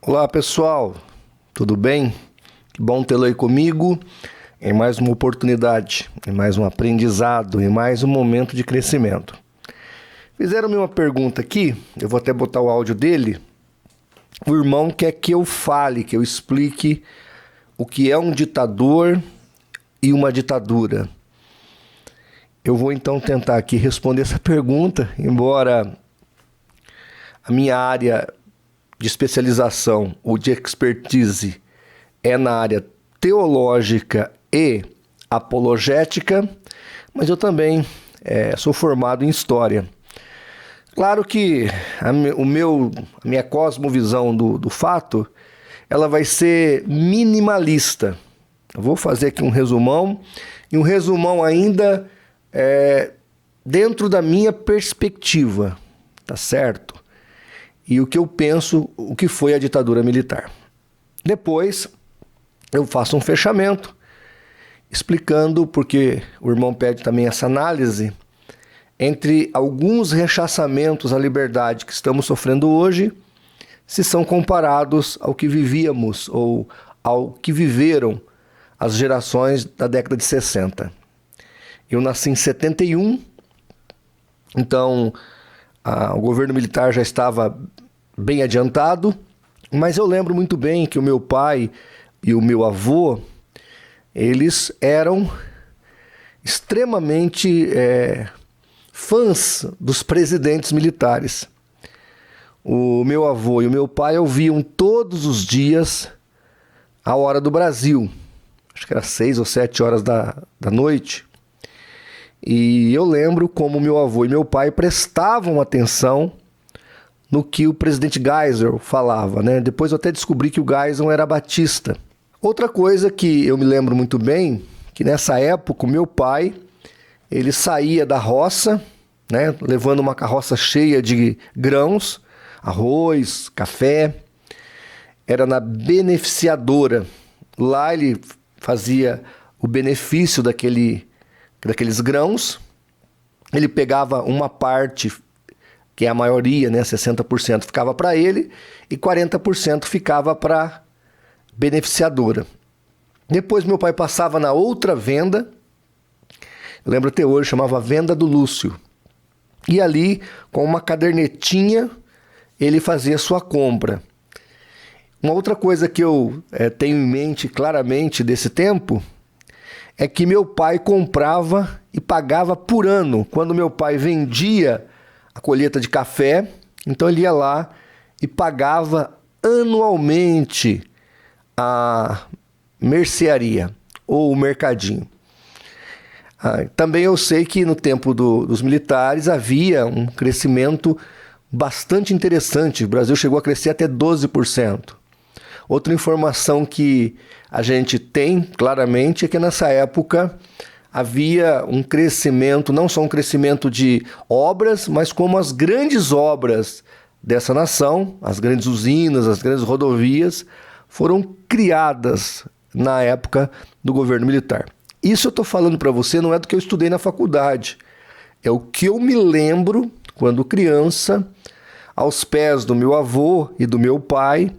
Olá pessoal, tudo bem? Que bom tê-lo aí comigo em mais uma oportunidade, em mais um aprendizado, em mais um momento de crescimento. Fizeram-me uma pergunta aqui, eu vou até botar o áudio dele. O irmão quer que eu fale, que eu explique o que é um ditador e uma ditadura. Eu vou então tentar aqui responder essa pergunta, embora a minha área de especialização ou de expertise é na área teológica e apologética, mas eu também sou formado em história. Claro que a minha cosmovisão do fato, ela vai ser minimalista. Eu vou fazer aqui um resumão, e um resumão ainda dentro da minha perspectiva, tá certo? E o que eu penso, o que foi a ditadura militar. Depois, eu faço um fechamento, explicando, porque o irmão pede também essa análise, entre alguns rechaçamentos à liberdade que estamos sofrendo hoje, se são comparados ao que vivíamos ou ao que viveram as gerações da década de 60. Eu nasci em 71, então o governo militar já estava bem adiantado, mas eu lembro muito bem que o meu pai e o meu avô, eles eram extremamente fãs dos presidentes militares. O meu avô e o meu pai ouviam todos os dias a hora do Brasil, acho que era 6 ou 7 horas da noite, e eu lembro como meu avô e meu pai prestavam atenção no que o presidente Geisel falava, né? Depois eu até descobri que o Geisel era batista. Outra coisa que eu me lembro muito bem, que nessa época o meu pai, ele saía da roça, né, levando uma carroça cheia de grãos, arroz, café, era na beneficiadora. Lá ele fazia o benefício daqueles grãos, ele pegava uma parte, que é a maioria, né, 60% ficava para ele e 40% ficava para a beneficiadora. Depois meu pai passava na outra venda, eu lembro até hoje, chamava Venda do Lúcio. E ali, com uma cadernetinha, ele fazia sua compra. Uma outra coisa que eu tenho em mente claramente desse tempo é que meu pai comprava e pagava por ano. Quando meu pai vendia a colheita de café, então ele ia lá e pagava anualmente a mercearia ou o mercadinho. Também eu sei que no tempo dos militares havia um crescimento bastante interessante. O Brasil chegou a crescer até 12%. Outra informação que a gente tem claramente é que nessa época havia um crescimento, não só um crescimento de obras, mas como as grandes obras dessa nação, as grandes usinas, as grandes rodovias, foram criadas na época do governo militar. Isso eu estou falando para você não é do que eu estudei na faculdade, é o que eu me lembro quando criança, aos pés do meu avô e do meu pai,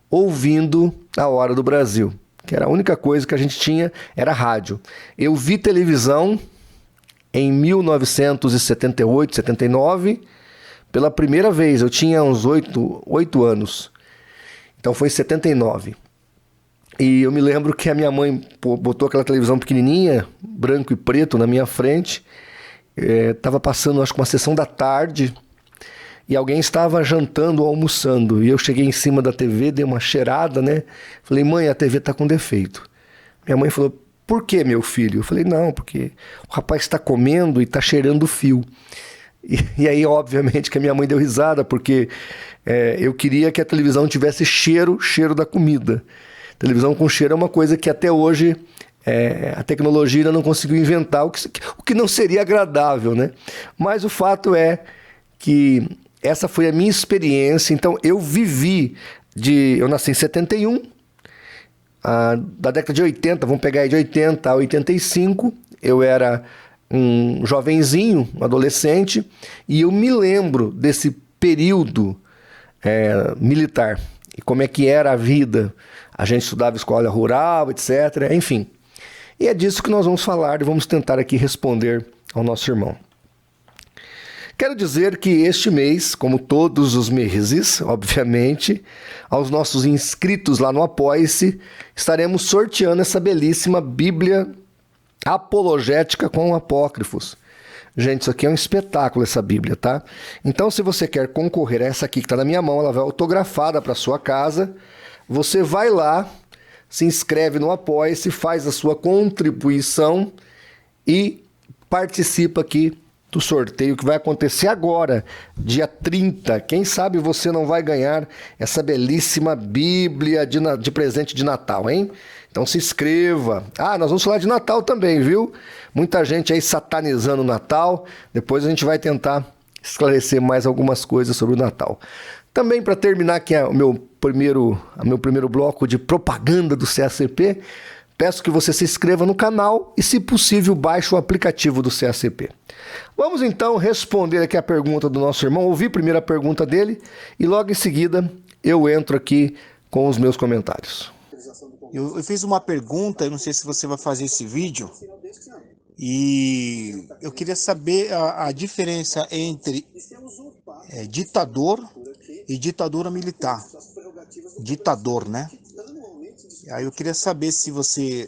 ouvindo a Hora do Brasil, que era a única coisa que a gente tinha, era rádio. Eu vi televisão em 1978, 79, pela primeira vez, eu tinha uns 8 anos, então foi em 79. E eu me lembro que a minha mãe botou aquela televisão pequenininha, branco e preto, na minha frente, estava passando, acho que uma sessão da tarde, e alguém estava jantando ou almoçando, e eu cheguei em cima da TV, dei uma cheirada, né? Falei, mãe, a TV está com defeito. Minha mãe falou, por que, meu filho? Eu falei, não, porque o rapaz está comendo e está cheirando o fio. E aí, obviamente, que a minha mãe deu risada, porque eu queria que a televisão tivesse cheiro da comida. Televisão com cheiro é uma coisa que até hoje a tecnologia ainda não conseguiu inventar, o que não seria agradável, né? Mas o fato é que essa foi a minha experiência. Então eu nasci em 71, da década de 80, vamos pegar aí de 80 a 85, eu era um jovenzinho, um adolescente, e eu me lembro desse período militar. e como é que era a vida. A gente estudava escola rural, etc. Enfim. E é disso que nós vamos falar e vamos tentar aqui responder ao nosso irmão. Quero dizer que este mês, como todos os meses, obviamente, aos nossos inscritos lá no Apoia-se, estaremos sorteando essa belíssima Bíblia apologética com apócrifos. Gente, isso aqui é um espetáculo, essa Bíblia, tá? Então, se você quer concorrer a essa aqui que está na minha mão, ela vai autografada para sua casa, você vai lá, se inscreve no Apoia-se, faz a sua contribuição e participa aqui do sorteio que vai acontecer agora, dia 30. Quem sabe você não vai ganhar essa belíssima Bíblia de presente de Natal, hein? Então se inscreva. Nós vamos falar de Natal também, viu? Muita gente aí satanizando o Natal. Depois a gente vai tentar esclarecer mais algumas coisas sobre o Natal. Também, para terminar aqui o meu primeiro bloco de propaganda do CACP, peço que você se inscreva no canal e, se possível, baixe o aplicativo do CACP. Vamos então responder aqui a pergunta do nosso irmão, ouvir primeiro a pergunta dele e logo em seguida eu entro aqui com os meus comentários. Eu fiz uma pergunta, eu não sei se você vai fazer esse vídeo, e eu queria saber a diferença entre ditador e ditadura militar. Ditador, né? Aí eu queria saber se você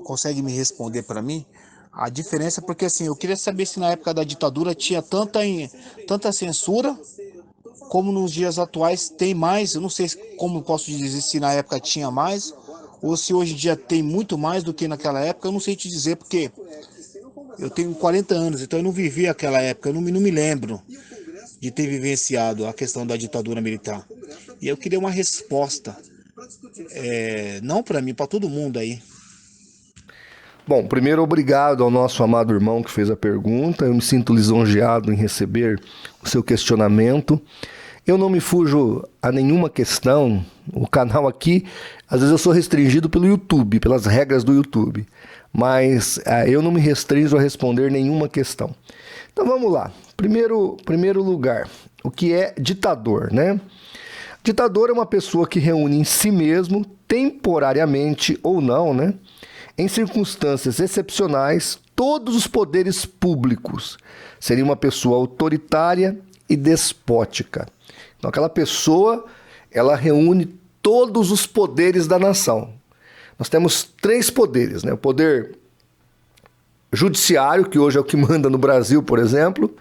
consegue me responder para mim a diferença, porque assim, eu queria saber se na época da ditadura tinha tanta censura, como nos dias atuais tem mais. Eu não sei como posso dizer, se na época tinha mais, ou se hoje em dia tem muito mais do que naquela época. Eu não sei te dizer, porque eu tenho 40 anos, então eu não vivi aquela época, eu não me lembro de ter vivenciado a questão da ditadura militar. E eu queria uma resposta, não para mim, para todo mundo aí. Bom, primeiro, obrigado ao nosso amado irmão que fez a pergunta. Eu me sinto lisonjeado em receber o seu questionamento. Eu não me fujo a nenhuma questão. O canal aqui, às vezes eu sou restringido pelo YouTube, pelas regras do YouTube. Mas eu não me restringo a responder nenhuma questão. Então vamos lá. Primeiro lugar, o que é ditador, né? Ditador é uma pessoa que reúne em si mesmo, temporariamente ou não, né, em circunstâncias excepcionais, todos os poderes públicos. Seria uma pessoa autoritária e despótica. Então, aquela pessoa, ela reúne todos os poderes da nação. Nós temos 3 poderes, né? O poder judiciário, que hoje é o que manda no Brasil, por exemplo,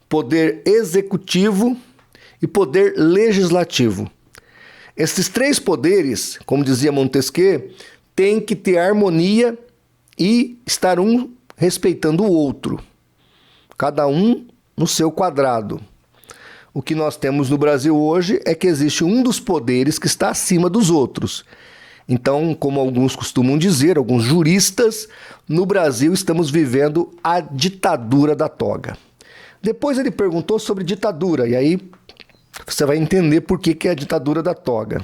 poder executivo e poder legislativo. Esses 3 poderes, como dizia Montesquieu, têm que ter harmonia e estar um respeitando o outro, cada um no seu quadrado. O que nós temos no Brasil hoje é que existe um dos poderes que está acima dos outros. Então, como alguns costumam dizer, alguns juristas, no Brasil estamos vivendo a ditadura da toga. Depois ele perguntou sobre ditadura, e aí você vai entender por que é a ditadura da toga.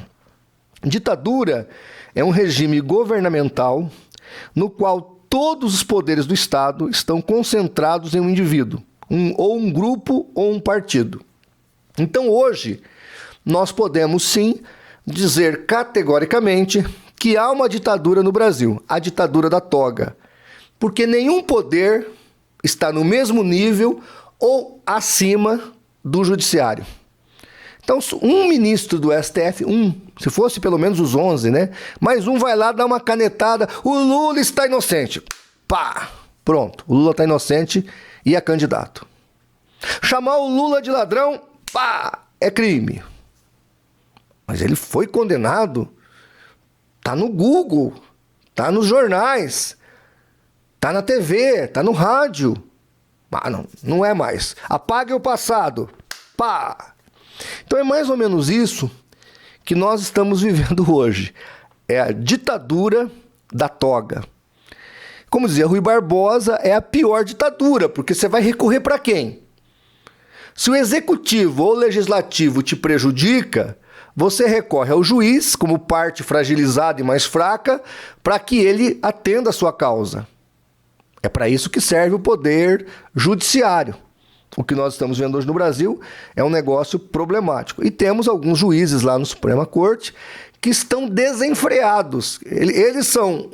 Ditadura é um regime governamental no qual todos os poderes do Estado estão concentrados em um indivíduo, ou um grupo ou um partido. Então hoje nós podemos sim dizer categoricamente que há uma ditadura no Brasil, a ditadura da toga, porque nenhum poder está no mesmo nível ou acima do judiciário. Então, um ministro do STF, se fosse pelo menos os 11, né? Mais um vai lá dar uma canetada, o Lula está inocente. Pá! Pronto, o Lula está inocente e é candidato. Chamar o Lula de ladrão, pá! É crime. Mas ele foi condenado, tá no Google, tá nos jornais, tá na TV, tá no rádio. Não é mais. Apague o passado. Pá! Então é mais ou menos isso que nós estamos vivendo hoje. É a ditadura da toga. Como dizia Rui Barbosa, é a pior ditadura, porque você vai recorrer para quem? Se o executivo ou legislativo te prejudica, você recorre ao juiz, como parte fragilizada e mais fraca, para que ele atenda a sua causa. É para isso que serve o poder judiciário. o que nós estamos vendo hoje no Brasil é um negócio problemático. E temos alguns juízes lá no Suprema Corte que estão desenfreados. Eles são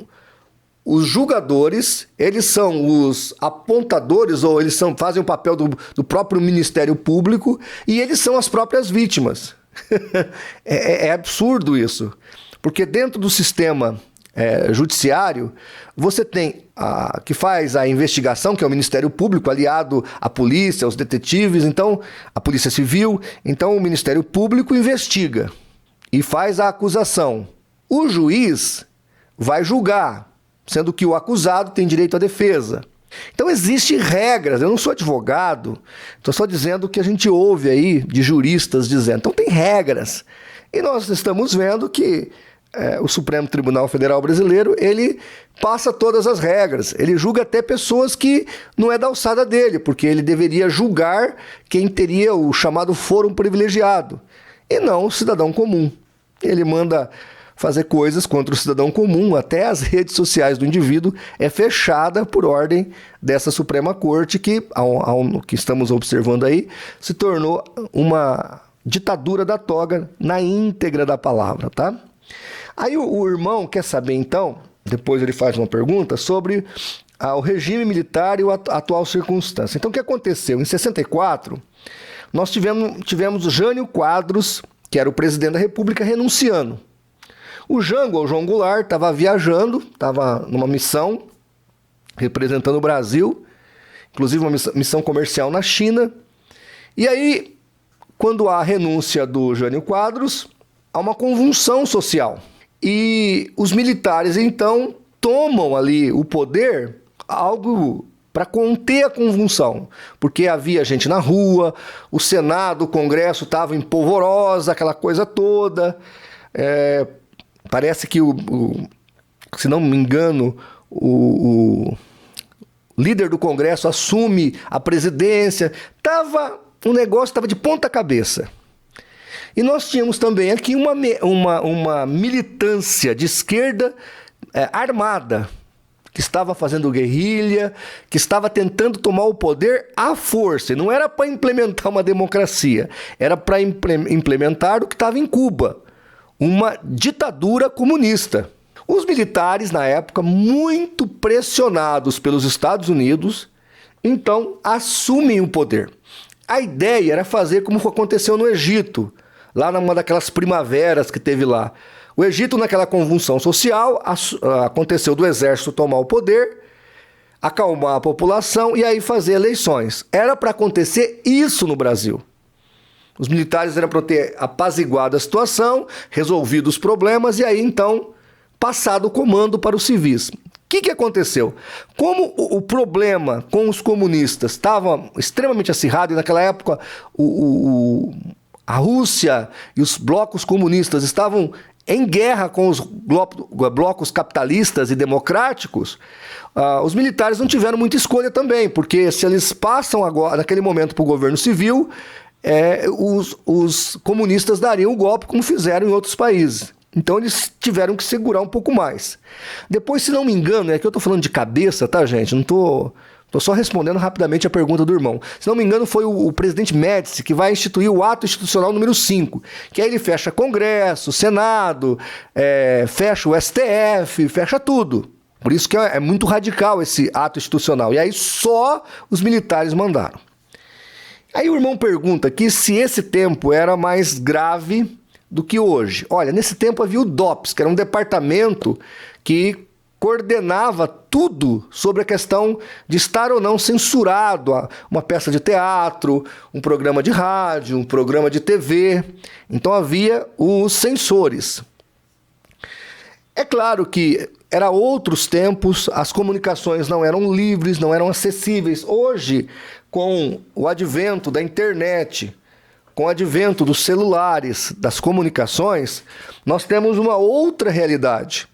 os julgadores, eles são os apontadores, ou eles fazem o papel do próprio Ministério Público, e eles são as próprias vítimas. É absurdo isso. Porque dentro do sistema judiciário, você tem que faz a investigação, que é o Ministério Público, aliado à polícia, aos detetives, então a Polícia Civil, então o Ministério Público investiga e faz a acusação. O juiz vai julgar, sendo que o acusado tem direito à defesa. Então existem regras, eu não sou advogado, estou só dizendo o que a gente ouve aí de juristas dizendo. Então tem regras. E nós estamos vendo que o Supremo Tribunal Federal Brasileiro, ele passa todas as regras. Ele julga até pessoas que não é da alçada dele, porque ele deveria julgar quem teria o chamado fórum privilegiado, e não o cidadão comum. Ele manda fazer coisas contra o cidadão comum, até as redes sociais do indivíduo é fechada por ordem dessa Suprema Corte que, ao que estamos observando aí, se tornou uma ditadura da toga na íntegra da palavra, tá? Aí o irmão quer saber, então, depois ele faz uma pergunta sobre o regime militar e a atual circunstância. Então, o que aconteceu? Em 64, nós tivemos o Jânio Quadros, que era o presidente da República, renunciando. O Jango, o João Goulart, estava viajando, estava numa missão, representando o Brasil, inclusive uma missão comercial na China. E aí, quando há a renúncia do Jânio Quadros, há uma convulsão social. E os militares, então, tomam ali o poder, algo para conter a convulsão, porque havia gente na rua, o Senado, o Congresso estavam em polvorosa, aquela coisa toda. Parece que, se não me engano, o líder do Congresso assume a presidência. O negócio estava de ponta cabeça. E nós tínhamos também aqui uma militância de esquerda armada, que estava fazendo guerrilha, que estava tentando tomar o poder à força. E não era para implementar uma democracia, era para implementar o que estava em Cuba, uma ditadura comunista. Os militares, na época, muito pressionados pelos Estados Unidos, então assumem o poder. A ideia era fazer como aconteceu no Egito, lá numa daquelas primaveras que teve lá. O Egito, naquela convulsão social, aconteceu do exército tomar o poder, acalmar a população e aí fazer eleições. Era para acontecer isso no Brasil. Os militares eram para ter apaziguado a situação, resolvido os problemas e aí, então, passado o comando para os civis. O que aconteceu? Como o problema com os comunistas estava extremamente acirrado, e naquela época a Rússia e os blocos comunistas estavam em guerra com os blocos capitalistas e democráticos, os militares não tiveram muita escolha também, porque se eles passam agora, naquele momento, para o governo civil, os comunistas dariam o golpe como fizeram em outros países. Então eles tiveram que segurar um pouco mais. Depois, se não me engano, é que eu estou falando de cabeça, tá, gente? Não estou só respondendo rapidamente a pergunta do irmão. Se não me engano, foi o presidente Médici que vai instituir o ato institucional número 5, que aí ele fecha Congresso, Senado, fecha o STF, fecha tudo. Por isso que é muito radical esse ato institucional. E aí só os militares mandaram. Aí o irmão pergunta aqui se esse tempo era mais grave do que hoje. Olha, nesse tempo havia o DOPS, que era um departamento que coordenava tudo sobre a questão de estar ou não censurado uma peça de teatro, um programa de rádio, um programa de TV. Então havia os censores. É claro que eram outros tempos, as comunicações não eram livres, não eram acessíveis. Hoje, com o advento da internet, com o advento dos celulares, das comunicações, nós temos uma outra realidade.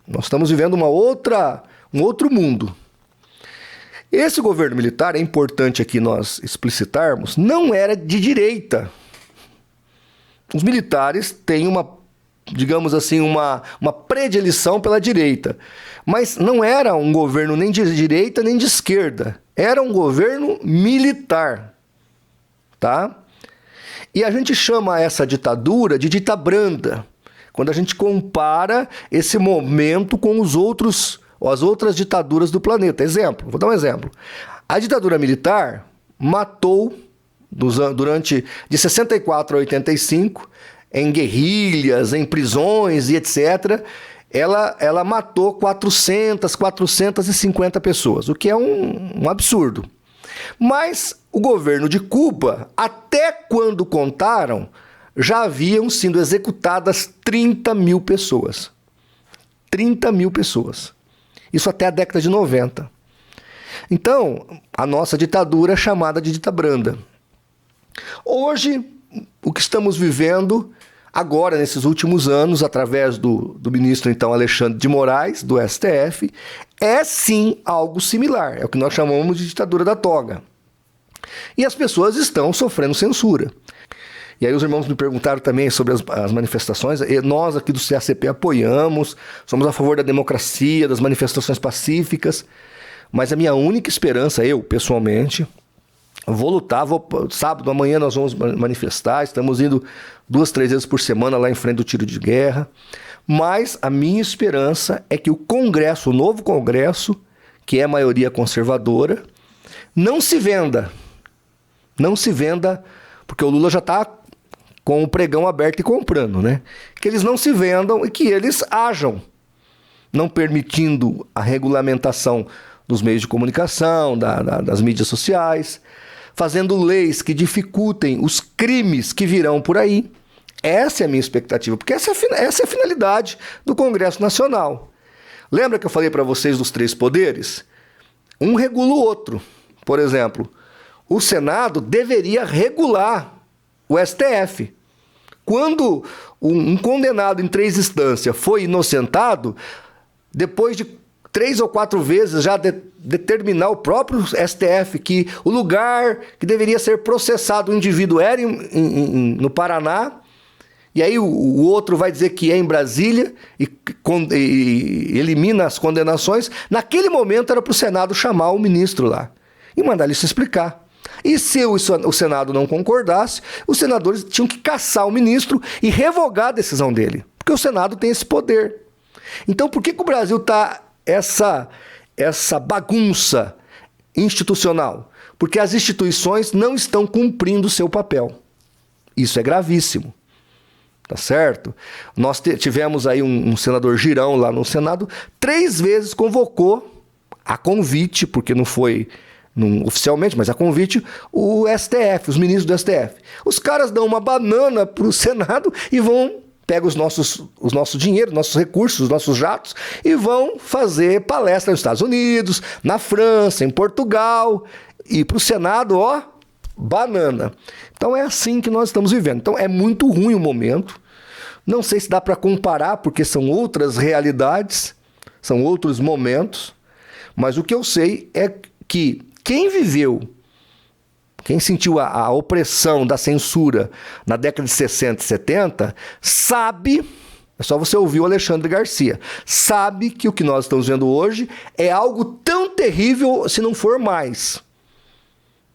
Nós estamos vivendo um outro mundo. Esse governo militar, é importante aqui nós explicitarmos, não era de direita. Os militares têm digamos assim, uma predileção pela direita. Mas não era um governo nem de direita nem de esquerda. Era um governo militar, tá? E a gente chama essa ditadura de dita branda, quando a gente compara esse momento com as outras ditaduras do planeta. Exemplo, vou dar um exemplo. A ditadura militar matou, durante de 64 a 85, em guerrilhas, em prisões e etc., ela matou 450 pessoas, o que é um absurdo. Mas o governo de Cuba, até quando contaram, já haviam sido executadas 30 mil pessoas. 30 mil pessoas. Isso até a década de 90. Então, a nossa ditadura é chamada de dita branda. Hoje, o que estamos vivendo agora, nesses últimos anos, através do ministro, então, Alexandre de Moraes, do STF, é sim algo similar. É o que nós chamamos de ditadura da toga. E as pessoas estão sofrendo censura. E aí os irmãos me perguntaram também sobre as manifestações. E nós aqui do CACP apoiamos, somos a favor da democracia, das manifestações pacíficas. Mas a minha única esperança, eu pessoalmente, vou lutar, sábado, amanhã nós vamos manifestar, estamos indo 2, 3 vezes por semana lá em frente do tiro de guerra. Mas a minha esperança é que o Congresso, o novo Congresso, que é a maioria conservadora, não se venda. Não se venda, porque o Lula já está com o pregão aberto e comprando, né? Que eles não se vendam e que eles ajam, não permitindo a regulamentação dos meios de comunicação, das mídias sociais, fazendo leis que dificultem os crimes que virão por aí. Essa é a minha expectativa, porque essa é a finalidade do Congresso Nacional. Lembra que eu falei para vocês dos 3 poderes? Um regula o outro. Por exemplo, o Senado deveria regular o STF. Quando um condenado em 3 instâncias foi inocentado, depois de 3 ou 4 vezes já determinar o próprio STF que o lugar que deveria ser processado o indivíduo era no Paraná, e aí o outro vai dizer que é em Brasília e elimina as condenações, naquele momento era para o Senado chamar o ministro lá e mandar ele se explicar. E se o Senado não concordasse, os senadores tinham que caçar o ministro e revogar a decisão dele, porque o Senado tem esse poder. Então, por que o Brasil está essa bagunça institucional? Porque as instituições não estão cumprindo o seu papel. Isso é gravíssimo. Tá certo? Nós tivemos aí um senador Girão lá no Senado, 3 vezes convocou a convite, porque não foi oficialmente, mas a convite, o STF, os ministros do STF. Os caras dão uma banana para o Senado e pegam o nosso dinheiro, nossos recursos, os nossos jatos e vão fazer palestra nos Estados Unidos, na França, em Portugal. E para o Senado, banana. Então é assim que nós estamos vivendo. Então é muito ruim o momento. Não sei se dá para comparar, porque são outras realidades, são outros momentos. Mas o que eu sei é que quem viveu, quem sentiu a opressão da censura na década de 60 e 70, sabe, é só você ouvir o Alexandre Garcia, sabe que o que nós estamos vendo hoje é algo tão terrível se não for mais.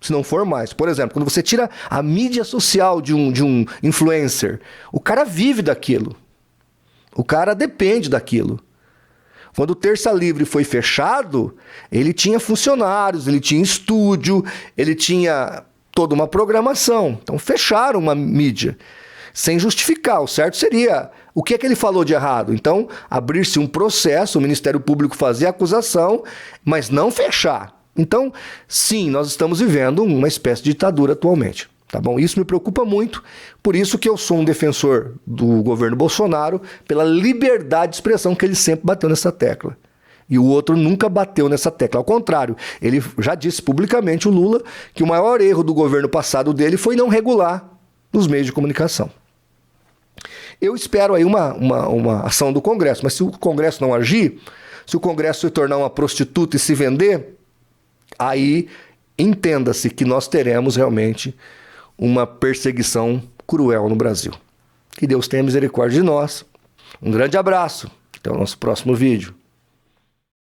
Se não for mais. Por exemplo, quando você tira a mídia social de um influencer, o cara vive daquilo. O cara depende daquilo. Quando o Terça Livre foi fechado, ele tinha funcionários, ele tinha estúdio, ele tinha toda uma programação. Então fecharam uma mídia, sem justificar. O certo seria, o que é que ele falou de errado? Então, abrir-se um processo, o Ministério Público fazer a acusação, mas não fechar. Então, sim, nós estamos vivendo uma espécie de ditadura atualmente. Tá bom? Isso me preocupa muito, por isso que eu sou um defensor do governo Bolsonaro, pela liberdade de expressão que ele sempre bateu nessa tecla. E o outro nunca bateu nessa tecla. Ao contrário, ele já disse publicamente, o Lula, que o maior erro do governo passado dele foi não regular os meios de comunicação. Eu espero aí uma ação do Congresso, mas se o Congresso não agir, se o Congresso se tornar uma prostituta e se vender, aí entenda-se que nós teremos realmente uma perseguição cruel no Brasil. Que Deus tenha misericórdia de nós. Um grande abraço. Até o nosso próximo vídeo.